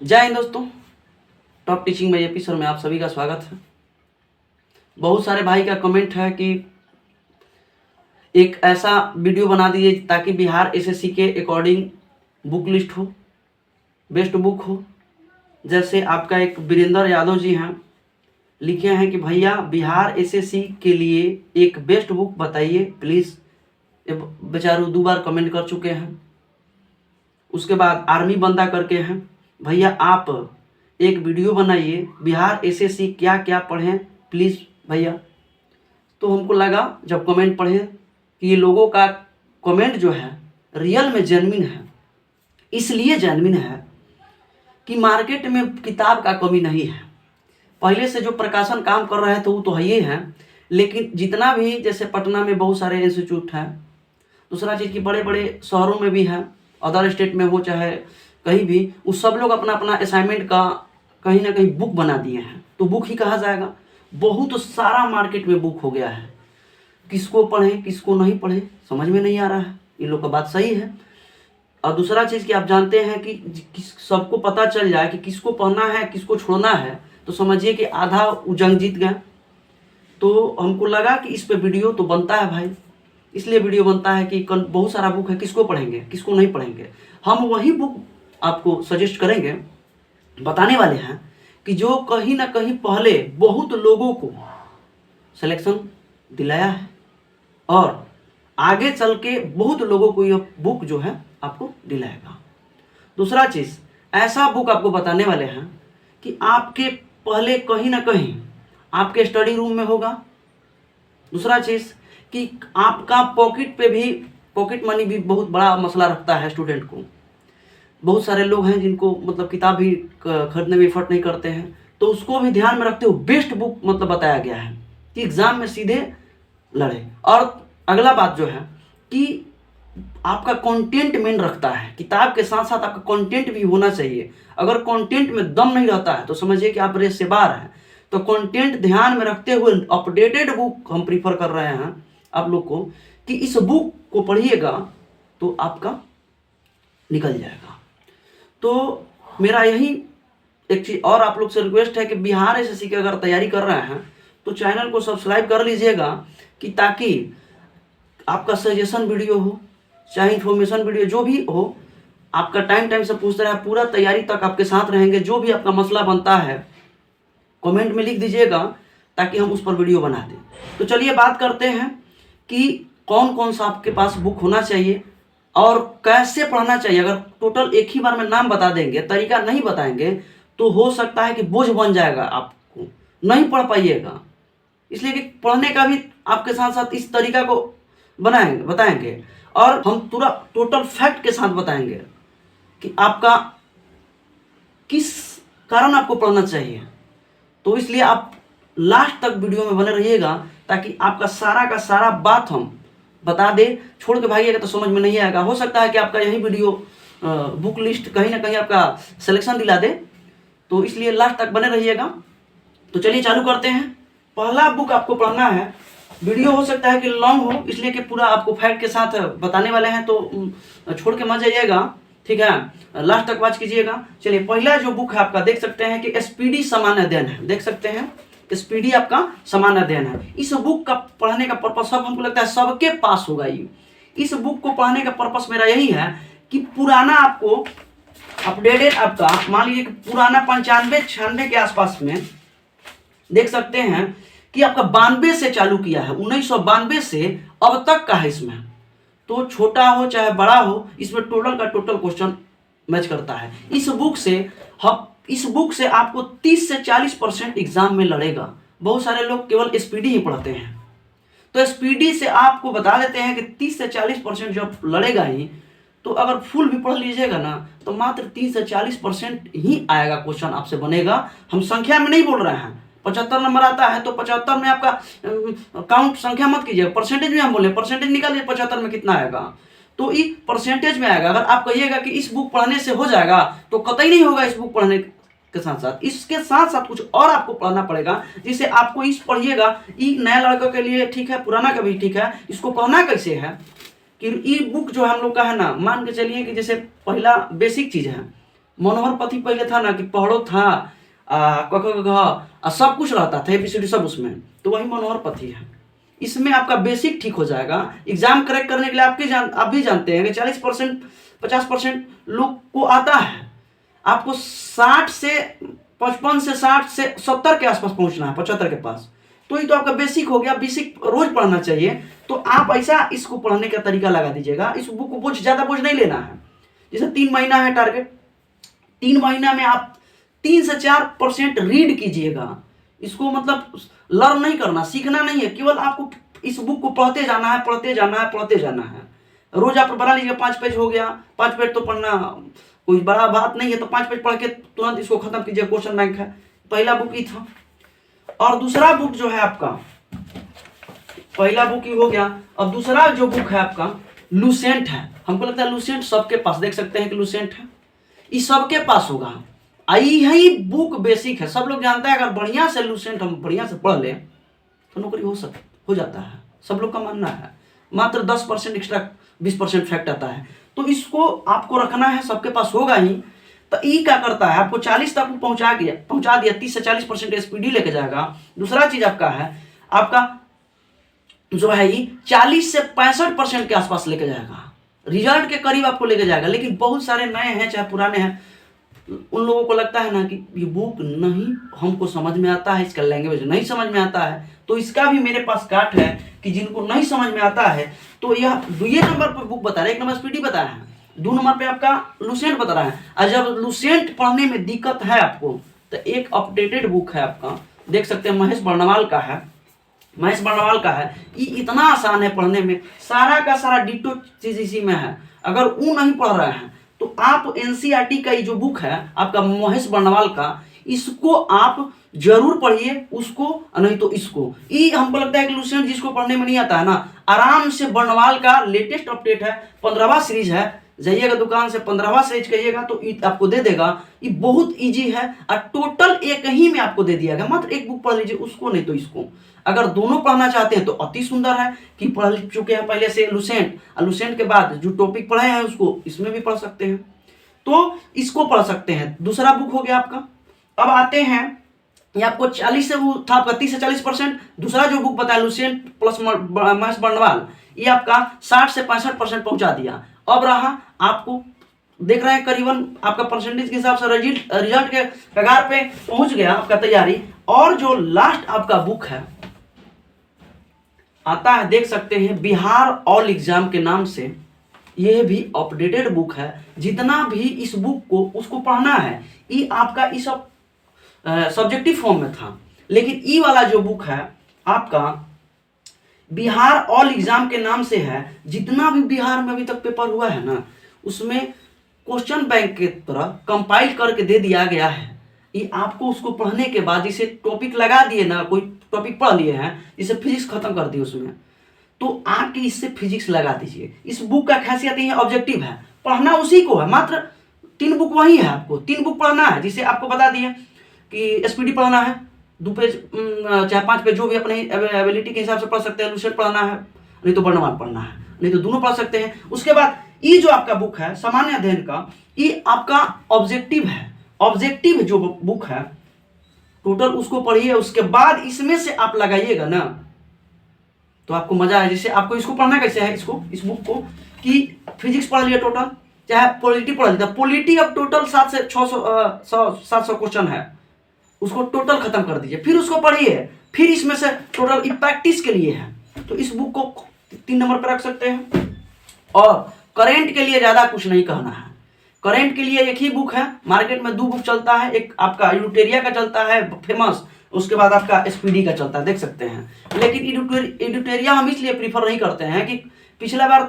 जय हिंद दोस्तों। Top teaching में एपिसोड में आप सभी का स्वागत है। बहुत सारे भाई का कमेंट है कि एक ऐसा वीडियो बना दीजिए ताकि बिहार एसएससी के अकॉर्डिंग बुक लिस्ट हो, बेस्ट बुक हो। जैसे आपका एक वीरेंद्र यादव जी हैं, लिखे हैं कि भैया बिहार एसएससी के लिए एक बेस्ट बुक बताइए प्लीज़। बेचारू 2 बार कमेंट कर चुके हैं। उसके बाद आर्मी बंदा करके हैं, भैया आप एक वीडियो बनाइए बिहार एसएससी क्या क्या पढ़ें प्लीज़ भैया। तो हमको लगा जब कमेंट पढ़े कि ये लोगों का कमेंट जो है रियल में जेन्युइन है। इसलिए जेन्युइन है कि मार्केट में किताब का कमी नहीं है। पहले से जो प्रकाशन काम कर रहे थे वो तो है ही है, लेकिन जितना भी जैसे पटना में बहुत सारे इंस्टीट्यूट हैं, दूसरा चीज़ की बड़े बड़े शहरों में भी हैं, अदर स्टेट में हो चाहे कहीं भी, उस सब लोग अपना अपना असाइनमेंट का कहीं ना कहीं बुक बना दिए हैं। तो बुक ही कहा जाएगा। बहुत सारा मार्केट में बुक हो गया है, किसको पढ़ें किसको नहीं पढ़ें समझ में नहीं आ रहा है। इन लोग का बात सही है। और दूसरा चीज़ कि आप जानते हैं कि सबको पता चल जाए कि किसको पढ़ना है किसको छोड़ना है, तो समझिए कि आधा जंग जीत गए। तो हमको लगा कि इस पे वीडियो तो बनता है भाई, इसलिए वीडियो बनता है कि बहुत सारा बुक है, किसको पढ़ेंगे किसको नहीं पढ़ेंगे। हम वही बुक आपको सजेस्ट करेंगे, बताने वाले हैं कि जो कहीं ना कहीं पहले बहुत लोगों को सिलेक्शन दिलाया है और आगे चल के बहुत लोगों को यह बुक जो है आपको दिलाएगा। दूसरा चीज़, ऐसा बुक आपको बताने वाले हैं कि आपके पहले कहीं ना कहीं आपके स्टडी रूम में होगा। दूसरा चीज़ कि आपका पॉकेट पे भी, पॉकेट मनी भी बहुत बड़ा मसला रखता है स्टूडेंट को। बहुत सारे लोग हैं जिनको मतलब किताब भी खरीदने में एफर्ट नहीं करते हैं, तो उसको भी ध्यान में रखते हुए बेस्ट बुक मतलब बताया गया है कि एग्ज़ाम में सीधे लड़े। और अगला बात जो है कि आपका कंटेंट मेन रखता है, किताब के साथ साथ आपका कंटेंट भी होना चाहिए। अगर कंटेंट में दम नहीं रहता है तो समझिए कि आप रेस से बाहर हैं। तो कंटेंट ध्यान में रखते हुए अपडेटेड बुक हम प्रीफर कर रहे हैं आप लोग को कि इस बुक को पढ़िएगा तो आपका निकल जाएगा। तो मेरा यही एक चीज़ और आप लोग से रिक्वेस्ट है कि बिहार एसएससी की अगर तैयारी कर रहे हैं तो चैनल को सब्सक्राइब कर लीजिएगा कि ताकि आपका सजेशन वीडियो हो चाहे इन्फॉर्मेशन वीडियो जो भी हो, आपका टाइम से पूछते रहे, पूरा तैयारी तक आपके साथ रहेंगे। जो भी आपका मसला बनता है कमेंट में लिख दीजिएगा ताकि हम उस पर वीडियो बना दें। तो चलिए बात करते हैं कि कौन कौन सा आपके पास बुक होना चाहिए और कैसे पढ़ना चाहिए। अगर टोटल एक ही बार में नाम बता देंगे, तरीका नहीं बताएंगे, तो हो सकता है कि बोझ बन जाएगा, आपको नहीं पढ़ पाइएगा। इसलिए कि पढ़ने का भी आपके साथ साथ इस तरीका को बताएंगे और हम पूरा टोटल फैक्ट के साथ बताएंगे कि आपका किस कारण आपको पढ़ना चाहिए। तो इसलिए आप लास्ट तक वीडियो में बने रहिएगा ताकि आपका सारा का सारा बात हम बता दे। छोड़ के भागिएगा तो समझ में नहीं आएगा। हो सकता है कि आपका यही वीडियो बुक लिस्ट कहीं ना कहीं आपका सिलेक्शन दिला दे, तो इसलिए लास्ट तक बने रहिएगा। तो चलिए चालू करते हैं। पहला बुक आपको पढ़ना है, वीडियो हो सकता है कि लॉन्ग हो, इसलिए कि पूरा आपको फैक्ट के साथ बताने वाले हैं, तो छोड़ के मत जाइएगा, ठीक है, लास्ट तक वॉच कीजिएगा। चलिए पहला जो बुक है आपका देख सकते हैं कि एसपीडी सामान्य अध्ययन है, देख सकते हैं एसपीडी आपका सामान्य अध्ययन है। इस बुक का पढ़ने का पर्पस सब हमको लगता है सबके पास होगा ये। इस बुक को पढ़ने का पर्पस मेरा यही है कि पुराना आपको अपडेटेड आपका मान लीजिए कि पुराना 95-96 के आसपास में देख सकते हैं कि आपका 92 से चालू किया है, 1992 से अब तक का है इसमें। तो छोटा हो चाहे बड़ा हो, इसमें टोटल का टोटल क्वेश्चन मैच करता है। इस बुक से आपको 30 से 40% एग्जाम में लड़ेगा। बहुत सारे लोग केवल एसपीडी ही पढ़ते हैं, तो एसपीडी से आपको बता देते हैं कि 30 से 40% जब लड़ेगा ही, तो अगर फुल भी पढ़ लीजिएगा ना तो मात्र 30 से 40% ही आएगा क्वेश्चन आपसे बनेगा। हम संख्या में नहीं बोल रहे हैं। 75 नंबर आता है तो 75 में आपका काउंट संख्या मत कीजिए, परसेंटेज में हम बोले, परसेंटेज निकालिए 75 में कितना आएगा, तो ये परसेंटेज में आएगा। अगर आप कहिएगा कि इस बुक पढ़ने से हो जाएगा तो कतई नहीं होगा। इस बुक पढ़ने के साथ साथ इसके साथ साथ कुछ और आपको पढ़ना पड़ेगा, जिसे आपको इस पढ़िएगा। ये नया लड़कों के लिए ठीक है, पुराना का भी ठीक है। इसको पढ़ना कैसे है कि ये बुक जो हम लोग का है ना, मान के चलिए कि जैसे पहला बेसिक चीज़ है मनोहर पथी पहले था ना कि पहाड़ो था, क ख ग घ सब कुछ रहता था, एबीसीडी सब उसमें, तो वही मनोहर पथी है। इसमें आपका बेसिक ठीक हो जाएगा। एग्जाम करेक्ट करने के लिए आप भी जानते हैं कि 40% 50% लोग को आता है। आपको 60 से 55 से 60 से 70 के आसपास पहुंचना है, 75 के पास। तो ये तो आपका बेसिक हो गया। बेसिक रोज पढ़ना चाहिए। तो आप ऐसा इसको पढ़ने का तरीका लगा दीजिएगा। इस बुक को ज़्यादा बोझ नहीं लेना है। जैसे 3 महीना है टारगेट, 3 महीना में आप 3 से 4% रीड कीजिएगा। इसको मतलब लर्न नहीं करना, सीखना नहीं है, केवल आपको इस बुक को पढ़ते जाना है, पढ़ते जाना है, पढ़ते जाना है। रोज आप बना लीजिएगा, 5 पेज हो गया, 5 पेज तो पढ़ना कोई बड़ा बात नहीं है, तो 5 पेज पढ़ के तुरंत इसको खत्म कीजिए। क्वेश्चन बैंक है, पहला बुक ही था। और दूसरा बुक जो है आपका, पहला बुक ही हो गया। अब दूसरा जो बुक है आपका लुसेंट है। हमको लगता है लुसेंट सबके पास, देख सकते हैं कि लुसेंट है, ये सबके पास होगा। यही बुक बेसिक है, सब लोग जानते हैं। अगर बढ़िया से लुसेंट हम बढ़िया से पढ़ लें तो नौकरी हो जाता है, सब लोग का मानना है। मात्र 10% एक्स्ट्रा 20% फैक्ट आता है, तो इसको आपको रखना है, सबके पास होगा ही। तो ई क्या करता है, आपको 40 तक पहुंचा दिया, 30 से 40% स्पीडी लेके जाएगा। दूसरा चीज आपका है, आपका जो है ये 40 से 65% के आसपास लेके जाएगा, रिजल्ट के करीब आपको लेके जाएगा। लेकिन बहुत सारे नए हैं चाहे पुराने हैं, उन लोगों को लगता है ना कि ये बुक नहीं हमको समझ में आता है, इसका लैंग्वेज नहीं समझ में आता है। तो इसका भी मेरे पास काट है कि जिनको नहीं समझ में आता है, तो यह 2 नंबर पर बुक बता रहा है, 1 नंबर स्पीडी बता रहा है, 2 नंबर पे आपका लुसेंट बता रहा है। और जब लुसेंट पढ़ने में दिक्कत है आपको, तो एक अपडेटेड बुक है आपका, देख सकते हैं, महेश बर्णवाल का है। महेश बर्णवाल का है, ये इतना आसान है पढ़ने में, सारा का सारा डिटो चीज इसी में है। अगर वो नहीं पढ़ रहे हैं तो आप एनसीईआरटी का ये जो बुक है आपका महेश बर्णवाल का, इसको आप जरूर पढ़िए, उसको नहीं तो इसको। ये हमको लगता है कि लुसेंट जिसको पढ़ने में नहीं आता है ना, आराम से बर्णवाल का लेटेस्ट अपडेट है, 15वां सीरीज है, जाइएगा दुकान से 15वां सीरीज कहिएगा तो आपको दे देगा। ये बहुत इजी है और टोटल एक ही में आपको दे दिया गया। मात्र एक बुक पढ़ लीजिए, उसको नहीं तो इसको। अगर दोनों पढ़ना चाहते हैं तो अति सुंदर है कि पढ़ चुके हैं पहले से लुसेंट, और लुसेंट के बाद जो टॉपिक पढ़े हैं उसको इसमें भी पढ़ सकते हैं, तो इसको पढ़ सकते हैं। दूसरा बुक हो गया आपका। अब आते हैं, ये आपको 40 से वो था आपका 30 से 40%। दूसरा जो बुक बताया लुसेंट प्लस महेश बर्णवाल, ये आपका 60 से 65% पहुंचा दिया। अब रहा आपको, देख रहे हैं करीबन आपका परसेंटेज के हिसाब से रिजल्ट के कगार पे पहुंच गया आपका तैयारी। और जो लास्ट आपका बुक है आता है, देख सकते हैं, बिहार ऑल एग्जाम के नाम से, यह भी अपडेटेड बुक है। जितना भी इस बुक को उसको पढ़ना है, ये आपका इस सब्जेक्टिव फॉर्म में था, लेकिन ई वाला जो बुक है आपका बिहार ऑल एग्जाम के नाम से है। जितना भी बिहार में अभी तक पेपर हुआ है ना, उसमें क्वेश्चन बैंक के तरह कंपाइल करके दे दिया गया है। ये आपको उसको पढ़ने के बाद, इसे टॉपिक लगा दिए ना, कोई टॉपिक पढ़ लिए हैं, इसे फिजिक्स खत्म कर दी उसमें, तो आके इससे फिजिक्स लगा दीजिए। इस बुक का खासियत ये ऑब्जेक्टिव है, पढ़ना उसी को है। मात्र 3 बुक वही है, आपको 3 बुक पढ़ना है, जिसे आपको बता दिए कि स्पीडी पढ़ना है 2 पेज चाहे 5 पेज, जो भी अपने एबिलिटी के हिसाब से पढ़ सकते हैं। लुसेंट पढ़ना है, नहीं तो बर्णवाल पढ़ना है, नहीं तो दोनों पढ़ सकते हैं। उसके बाद ये जो आपका बुक है सामान्य अध्ययन का, ये आपका ऑब्जेक्टिव है। ऑब्जेक्टिव जो बुक है टोटल उसको पढ़िए, उसके बाद इसमें से आप लगाइएगा ना तो आपको मजा है। जैसे आपको इसको पढ़ना कैसे है, इसको इस बुक को, कि फिजिक्स पढ़ लिया टोटल, चाहे पॉलिटी पढ़ लिया, पॉलिटी अब टोटल 7 से 700 क्वेश्चन है, उसको टोटल खत्म कर दीजिए, फिर उसको पढ़िए, फिर इसमें से टोटल प्रैक्टिस के लिए है। तो इस बुक को 3 नंबर पर रख सकते हैं। और करेंट के लिए ज्यादा कुछ नहीं कहना है। करेंट के लिए एक ही बुक है, मार्केट में 2 बुक चलता है, एक आपका एडिटोरिया का चलता है फेमस, उसके बाद आपका एसपीडी का चलता है, देख सकते हैं। लेकिन एडिटोरिया हम इसलिए प्रीफर नहीं करते हैं कि पिछला बार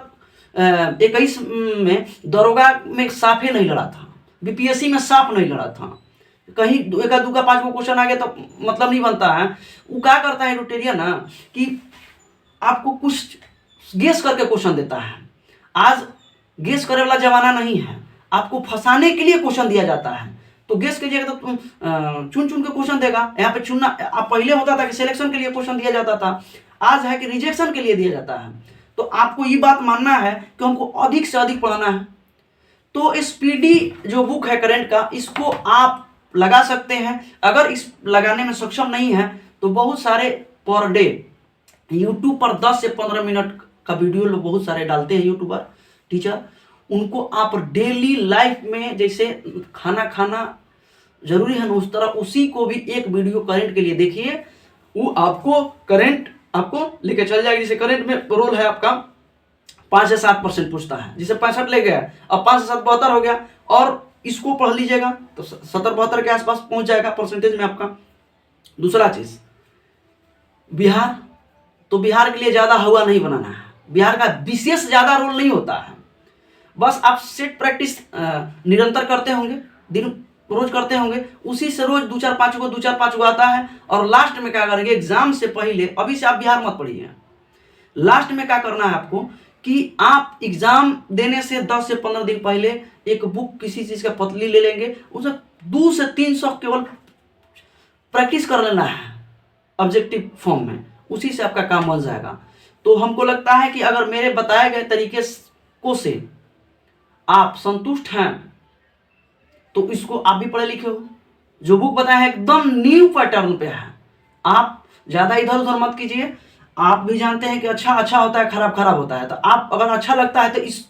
21 में दरोगा में साफे नहीं लड़ा था, बीपीएससी में साफ नहीं लड़ा था, कहीं 1 का 5 क्वेश्चन आ गया तो मतलब नहीं बनता है। वो क्या करता है एडिटोरिया ना, कि आपको कुछ गेस करके क्वेश्चन देता है। आज गेस करने वाला जमाना नहीं है, आपको फंसाने के लिए क्वेश्चन दिया जाता है। तो गेस कीजिएगा तो चुन चुन के क्वेश्चन देगा। यहाँ पे चुनना, आप पहले होता था कि सिलेक्शन के लिए क्वेश्चन दिया जाता था, आज है कि रिजेक्शन के लिए दिया जाता है। तो आपको ये बात मानना है कि हमको अधिक से अधिक पढ़ना है। तो स्पीडी जो बुक है करंट का, इसको आप लगा सकते हैं। अगर इस लगाने में सक्षम नहीं है तो बहुत सारे पर डे यूट्यूब पर 10 से 15 मिनट का वीडियो लोग बहुत सारे डालते हैं यूट्यूबर टीचर, उनको आप डेली लाइफ में जैसे खाना खाना जरूरी है ना, उस तरह उसी को भी एक वीडियो करंट के लिए देखिए, वो आपको करंट आपको लेके चल जाएगी। जैसे करंट में रोल है आपका 5 से 7% पूछता है, जिसे 65 ले गया, अब 5 से 7 72 हो गया, और इसको पढ़ लीजिएगा तो 70-72 के आसपास पहुंच जाएगा परसेंटेज में आपका। दूसरा चीज बिहार, तो बिहार के लिए ज्यादा हवा नहीं बनाना है, बिहार का विशेष ज्यादा रोल नहीं होता है, बस आप सेट प्रैक्टिस निरंतर करते होंगे, दिन रोज करते होंगे, उसी से रोज 2-4-5 गो आता है। और लास्ट में क्या करेंगे, एग्जाम से पहले, अभी से आप बिहार मत पढ़िए, लास्ट में क्या करना है आपको कि आप एग्जाम देने से 10 से 15 दिन पहले एक बुक किसी चीज का पतली ले लेंगे, उसे 200 से 300 केवल प्रैक्टिस कर लेना है ऑब्जेक्टिव फॉर्म में, उसी से आपका काम बन जाएगा। तो हमको लगता है कि अगर मेरे बताए गए तरीके को से आप संतुष्ट हैं तो इसको आप भी पढ़े लिखे हो। जो बुक बताया है एकदम न्यू पैटर्न पे है, आप ज्यादा इधर उधर मत कीजिए। आप भी जानते हैं कि अच्छा अच्छा होता है, खराब खराब होता है, तो आप अगर अच्छा लगता है तो इस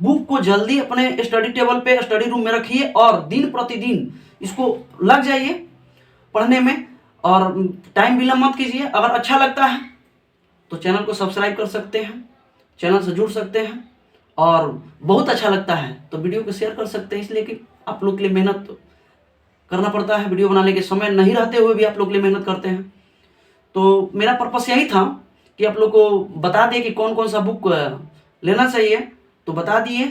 बुक को जल्दी अपने स्टडी टेबल पे, स्टडी रूम में रखिए और दिन प्रतिदिन इसको लग जाइए पढ़ने में, और टाइम विलंब मत कीजिए। अगर अच्छा लगता है तो चैनल को सब्सक्राइब कर सकते हैं, चैनल से जुड़ सकते हैं, और बहुत अच्छा लगता है तो वीडियो को शेयर कर सकते हैं, इसलिए कि आप लोग के लिए मेहनत करना पड़ता है, वीडियो बनाने के समय नहीं रहते हुए भी आप लोग के लिए मेहनत करते हैं। तो मेरा पर्पस यही था कि आप लोग को बता दें कि कौन कौन सा बुक लेना चाहिए, तो बता दिए।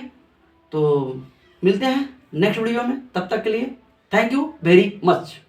तो मिलते हैं नेक्स्ट वीडियो में, तब तक के लिए थैंक यू वेरी मच।